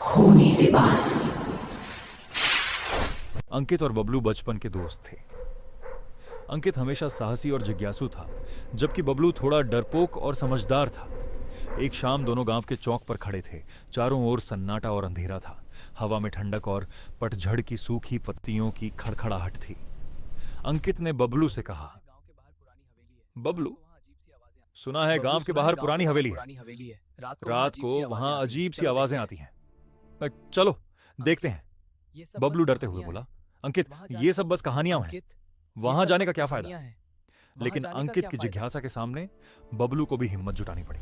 खूनी लिबास। अंकित और बबलू बचपन के दोस्त थे। अंकित हमेशा साहसी और जिज्ञासु था, जबकि बबलू थोड़ा डरपोक और समझदार था। एक शाम दोनों गांव के चौक पर खड़े थे। चारों ओर सन्नाटा और अंधेरा था। हवा में ठंडक और पतझड़ की सूखी पत्तियों की खड़खड़ाहट थी। अंकित ने बबलू से कहा, बबलू, सुना है गांव के बाहर पुरानी हवेली है। रात को वहां अजीब सी आवाजें आती हैं। चलो देखते हैं। बबलू डरते हुए बोला, अंकित, ये सब बस कहानियां हैं, वहां जाने का क्या फायदा। लेकिन अंकित की जिज्ञासा के सामने बबलू को भी हिम्मत जुटानी पड़ी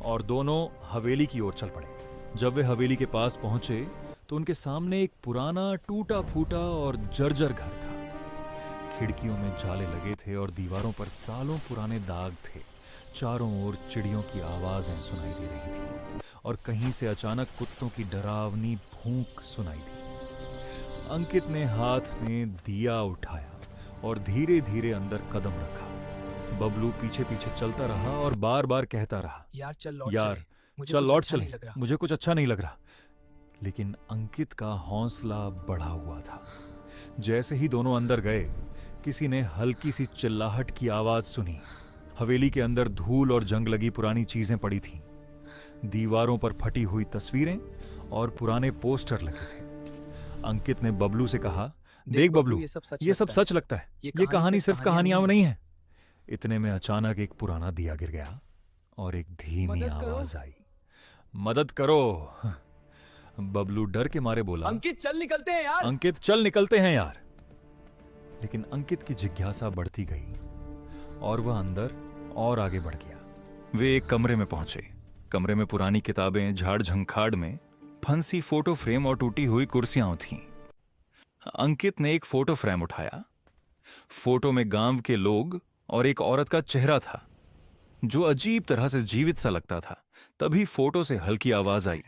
और दोनों हवेली की ओर चल पड़े। जब वे हवेली के पास पहुंचे तो उनके सामने एक पुराना टूटा फूटा और जर्जर घर था। खिड़कियों में जाले लगे थे और दीवारों पर सालों पुराने दाग थे। चारों ओर चिड़ियों की आवाजें सुनाई दे रही थी और कहीं से अचानक कुत्तों की डरावनी भूख सुनाई दी। अंकित ने हाथ में दिया उठाया और धीरे धीरे अंदर कदम रखा। बबलू पीछे पीछे चलता रहा और बार बार कहता रहा, यार चल लौट चले, मुझे कुछ अच्छा नहीं लग रहा। लेकिन अंकित का हौसला बढ़ा हुआ था। जैसे ही दोनों अंदर गए, किसी ने हल्की सी चिल्लाहट की आवाज सुनी। हवेली के अंदर धूल और जंग लगी पुरानी चीजें पड़ी थीं। दीवारों पर फटी हुई तस्वीरें और पुराने पोस्टर लगे थे। अंकित ने बबलू से कहा, देख बबलू, ये सब सच लगता है। ये कहानी सिर्फ कहानियां नहीं है। इतने में अचानक एक पुराना दिया गिर गया और एक धीमी आवाज आई, मदद करो। बबलू डर के मारे बोला, अंकित चल निकलते हैं यार। अंकित चल निकलते हैं यार। लेकिन अंकित की जिज्ञासा बढ़ती गई और वह अंदर और आगे बढ़ गया। वे एक कमरे में पहुंचे। कमरे में पुरानी किताबें, झाड़ झंखाड़ में फंसी फोटो फ्रेम और टूटी हुई कुर्सियां थीं। अंकित ने एक फोटो फ्रेम उठाया। फोटो में गांव के लोग और एक औरत का चेहरा था जो अजीब तरह से जीवित सा लगता था। तभी फोटो से हल्की आवाज आई,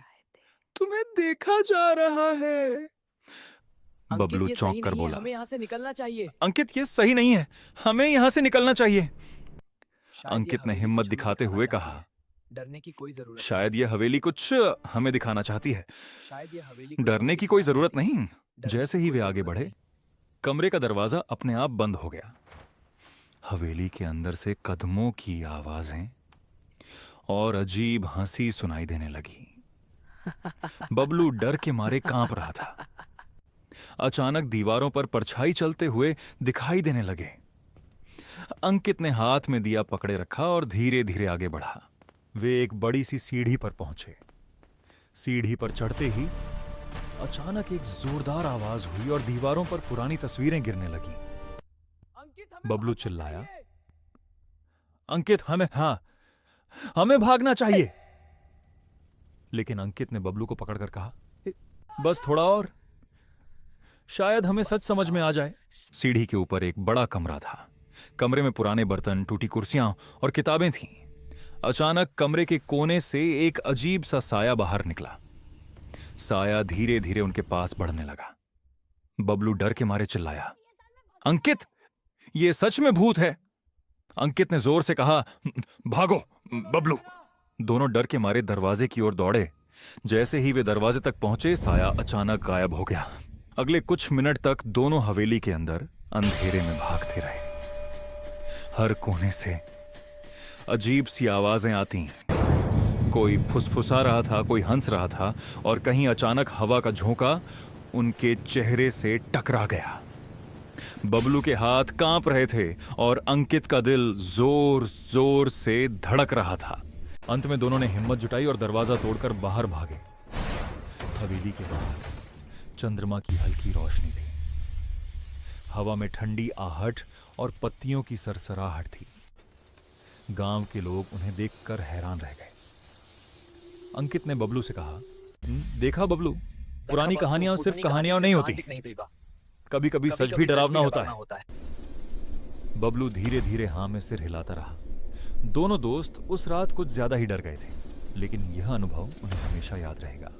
तुम्हें देखा जा रहा है। बबलू चौंक कर बोला, हमें यहां से निकलना चाहिए। अंकित, ये सही नहीं है, हमें यहां से निकलना चाहिए। अंकित ने हिम्मत दिखाते हुए कहा, डरने की कोई जरूरत, शायद यह हवेली कुछ हमें दिखाना चाहती है। डरने की कोई जरूरत नहीं। जैसे ही वे आगे बढ़े, कमरे का दरवाजा अपने आप बंद हो गया। हवेली के अंदर से कदमों की आवाजें और अजीब हंसी सुनाई देने लगी। बबलू डर के मारे कांप रहा था। अचानक दीवारों पर परछाई चलते हुए दिखाई देने लगे। अंकित ने हाथ में दिया पकड़े रखा और धीरे धीरे आगे बढ़ा। वे एक बड़ी सी सीढ़ी पर पहुंचे। सीढ़ी पर चढ़ते ही अचानक एक जोरदार आवाज हुई और दीवारों पर पुरानी तस्वीरें गिरने लगी। बबलू चिल्लाया, अंकित, हमें भागना चाहिए। लेकिन अंकित ने बबलू को पकड़कर कहा, बस थोड़ा और, शायद हमें सच समझ में आ जाए। सीढ़ी के ऊपर एक बड़ा कमरा था। कमरे में पुराने बर्तन, टूटी कुर्सियां और किताबें थीं। अचानक कमरे के कोने से एक अजीब सा साया बाहर निकला। साया धीरे धीरे उनके पास बढ़ने लगा। बबलू डर के मारे चिल्लाया, अंकित, ये सच में भूत है। अंकित ने जोर से कहा, भागो बबलू। दोनों डर के मारे दरवाजे की ओर दौड़े। जैसे ही वे दरवाजे तक पहुंचे, साया अचानक गायब हो गया। अगले कुछ मिनट तक दोनों हवेली के अंदर अंधेरे में भागते रहे। हर कोने से अजीब सी आवाजें आती। कोई फुसफुसा रहा था, कोई हंस रहा था और कहीं अचानक हवा का झोंका उनके चेहरे से टकरा गया। बबलू के हाथ कांप रहे थे और अंकित का दिल जोर जोर से धड़क रहा था। अंत में दोनों ने हिम्मत जुटाई और दरवाजा तोड़कर बाहर भागे। हवेली के बाहर चंद्रमा की हल्की रोशनी थी। हवा में ठंडी आहट और पत्तियों की सरसराहट थी। गांव के लोग उन्हें देखकर हैरान रह गए। अंकित ने बबलू से कहा, देखा बबलू, पुरानी कहानियां सिर्फ कहानियां नहीं होती, कभी कभी सच भी डरावना होता है। बबलू धीरे धीरे हां में सिर हिलाता रहा। दोनों दोस्त उस रात कुछ ज्यादा ही डर गए थे, लेकिन यह अनुभव उन्हें हमेशा याद रहेगा।